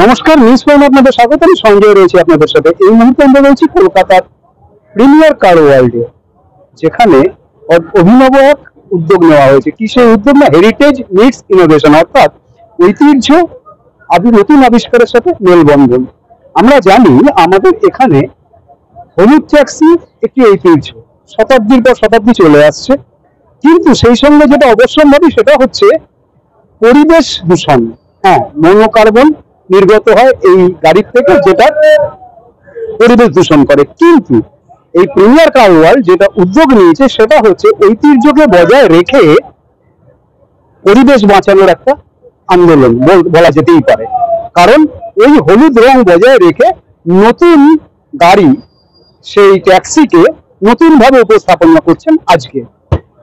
নমস্কার, নিউজ প্রাইমে আপনাদের স্বাগত। আমি সঞ্জয় রয়েছি আপনাদের সাথে। এই মুহূর্তে আমরা রয়েছি কলকাতার প্রিমিয়ার কার ওয়ার্ল্ডে, যেখানে অভিনব এক উদ্যোগ নেওয়া হয়েছে। কি সেই উদ্যোগ? না, হেরিটেজ মিটস ইনোভেশন, অর্থাৎ ঐতিহ্য নতুন আবিষ্কারের সাথে মেলবন্ধন। আমরা জানি আমাদের এখানে হলুদ ট্যাক্সি একটি ঐতিহ্য, শতাব্দীর পর শতাব্দী চলে আসছে, কিন্তু সেই সঙ্গে যেটা অবশ্যম্ভাবী সেটা হচ্ছে পরিবেশ দূষণ। হ্যাঁ, মনোকার্বন নির্গত হয় এই গাড়ির থেকে, যেটা পরিবেশ দূষণ করে। কিন্তু এই প্রিমিয়ার কার ওয়ার্ল্ড যেটা উদ্যোগ নিয়েছে সেটা হচ্ছে ঐতিহ্যকে বজায় রেখে পরিবেশ বাঁচানোর একটা আন্দোলন বলা যেতেই পারে। কারণ এই হলুদ রং বজায় রেখে নতুন গাড়ি, সেই ট্যাক্সিকে নতুন ভাবে উপস্থাপন করছেন আজকে।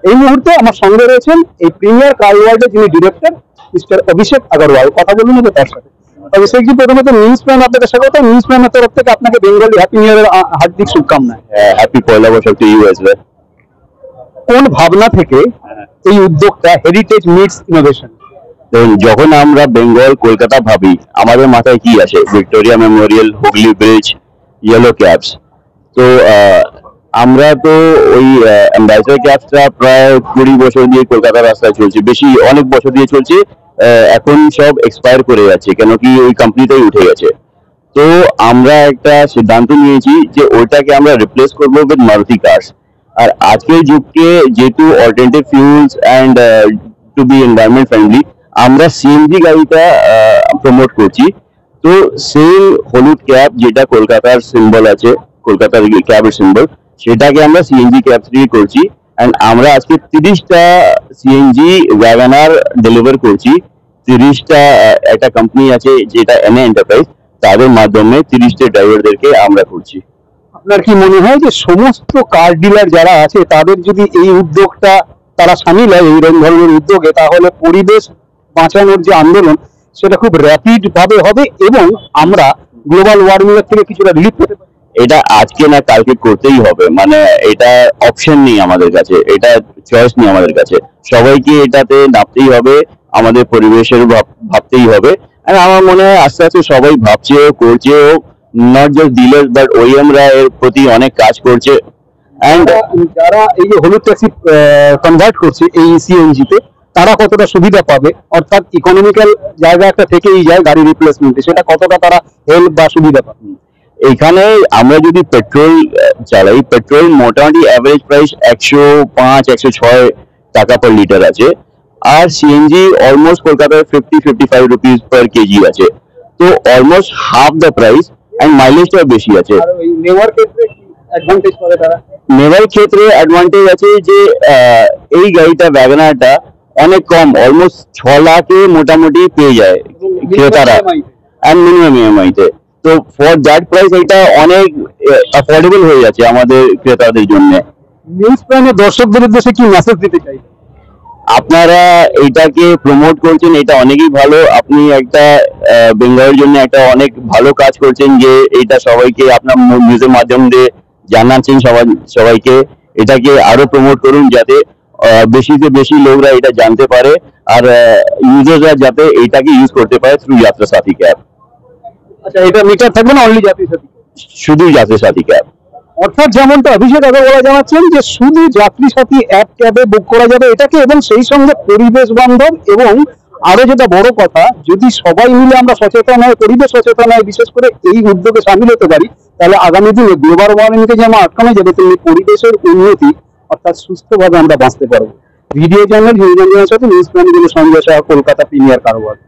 এই মুহূর্তে আমার সঙ্গে রয়েছেন এই প্রিমিয়ার কার ওয়ার্ল্ডের যিনি ডিরেক্টর, মিস্টার অভিষেক আগরওয়াল। কথা বলুন তার সাথে। অভিষেক জি, প্রথমত নিউজ প্রাইম আপনাদের স্বাগত। নিউজ প্রাইমের তরফ থেকে আপনাকে বেঙ্গলি হ্যাপি নিউ ইয়ারের হার্দিক শুভকামনা। Happy Poila Baishakh to you as well. কোন ভাবনা থেকে এই উদ্যোগটা হেরিটেজ মিটস ইনোভেশন? যখন আমরা বেঙ্গল কলকাতা ভাবি, আমাদের মাথায় কি আসে? Victoria Memorial, Hooghly bridge, yellow cabs. তো আমরা তো ওই অ্যাম্বাসেডর ক্যাবসটা প্রায় 20 বছর দিয়ে কলকাতার রাস্তায় চলছে, বেশি অনেক বছর দিয়ে চলছে। এখন সব এক্সপায়ার করে যাচ্ছে, কেন কি ওই কোম্পানিটাই উঠে গেছে। তো আমরা একটা সিদ্ধান্ত নিয়েছি যে ওইটাকে আমরা রিপ্লেস করবো উইথ মারুতি কার্স। আর আজকের যুগকে যেহেতু alternative fuels and to be environment friendly, আমরা সিএনজি গাড়িটা প্রমোট করছি। তো সেই হলুদ ক্যাব যেটা কলকাতার সিম্বল আছে, কলকাতার ক্যাবের সিম্বল, সেটাকে আমরা সিএনজি ক্যাব 3 করছি। অ্যান্ড আমরা আজকে 30টা সিএনজি ওয়াগনার ডেলিভার করছি। 30টা একটা কোম্পানি আছে যেটা এনএ এন্টারপ্রাইজ, তাদের মাধ্যমে 30টা ড্রাইভারদেরকে আমরা করছি। আপনার কি মনে হয় যে সমস্ত কার ডিলার যারা আছে তাদের যদি এই উদ্যোগটা তারা সামিল হয় এই ধরনের উদ্যোগে, তাহলে পরিবেশ বাঁচানোর যে আন্দোলন সেটা খুব র্যাপিড ভাবে হবে এবং আমরা গ্লোবাল ওয়ার্মিং এর থেকে কিছুটা রিলিফ পেতে পারি? এটা আজকে না কালকে করতেই হবে, মানে এটা অপশন নেই আমাদের কাছে, এটা চয়েস নেই আমাদের কাছে। সবাইকে এটাতে নামতেই হবে, আমাদের পরিবেশের ভাবতেই হবে। আর আমার মনে হয় আস্তে আস্তে সবাই ভাবছেও করছেও, নট জাস্ট ডিলার বাট ওইএমরা এর প্রতি অনেক কাজ করছে। এন্ড যারা এই যে হলুদ ট্যাক্সি কনভার্ট করছে এই সিএনজি তে, তারা কতটা সুবিধা পাবে? অর্থাৎ ইকোনমিক্যাল জায়গা একটা থেকেই যায় গাড়ি রিপ্লেসমেন্টে, সেটা কতটা তারা হেল্প বা সুবিধা পাবে? এখানে আমরা যদি পেট্রোল চালাই, পেট্রোল মোটামুটি অ্যাভারেজ প্রাইস 105-106 টাকা পার লিটার আছে। আর সিএনজি অলমোস্ট কলকাতায় 50-55 রুপিস পার কেজি আছে। তো almost half the price, and মাইলেজটা বেশি আছে। নেওয়ার ক্ষেত্রে কি অ্যাডভান্টেজ পাবে তারা? নেওয়ার ক্ষেত্রে অ্যাডভান্টেজ আছে যে এই গাড়িটা ওয়াগনারটা অনেক কম, অলমোস্ট 6 লাখে মোটামুটি পেয়ে যায় ক্রেতারা, অ্যান্ড মিনিমাম ইএমআই তে। তো ফর দ্যাট প্রাইস এটা অনেক অ্যাফোর্ডেবল হয়ে যাচ্ছে আমাদের ক্রেতাদের জন্য। নিউজ প্রাইমের দর্শকদের উদ্দেশ্যে কি মেসেজ দিতে চাই? আপনারা এটাকে প্রমোট করছেন, এটা অনেকই ভালো। আপনি একটা বেঙ্গলের জন্য একটা অনেক ভালো কাজ করছেন, যে এটা সবাইকে আপনার নিউজের মাধ্যম দিয়ে জানাচ্ছেন সবাইকে। এটাকে আরো প্রমোট করুন, যাতে বেশি থেকে বেশি লোকরা এটা জানতে পারে, আর ইউজাররা যাতে এটাকে ইউজ করতে পারে থ্রু যাত্রা সাথী ক্যাব। আচ্ছা, এটা মিটার থাকবে না, অনলি যাত্রী সাথী? শুধু যাত্রা সাথী ক্যাব। অর্থাৎ যেমনটা অভিষেক আগরওয়াল জানাচ্ছেন যে শুধু যাত্রী সাথী অ্যাপ ক্যাবে বুক করা যাবে এটাকে, এবং সেই সঙ্গে পরিবেশ বান্ধব। এবং আরো যেটা বড় কথা, যদি সবাই মিলে আমরা সচেতন হয়, পরিবেশ সচেতন হয়, বিশেষ করে এই উদ্যোগে সামিল হতে পারি, তাহলে আগামী দিনে গ্লোবাল ওয়ার্মিংকে যেমন আটকানো যাবে, তেমনি পরিবেশের উন্নতি অর্থাৎ সুস্থভাবে আমরা বাঁচতে পারবো। ভিডিও চ্যানেল নিউজ সাথে নিউজ প্রাইমের জন্য সঞ্জয় সাহা, কলকাতা প্রিমিয়ার কার ওয়ার্ল্ড।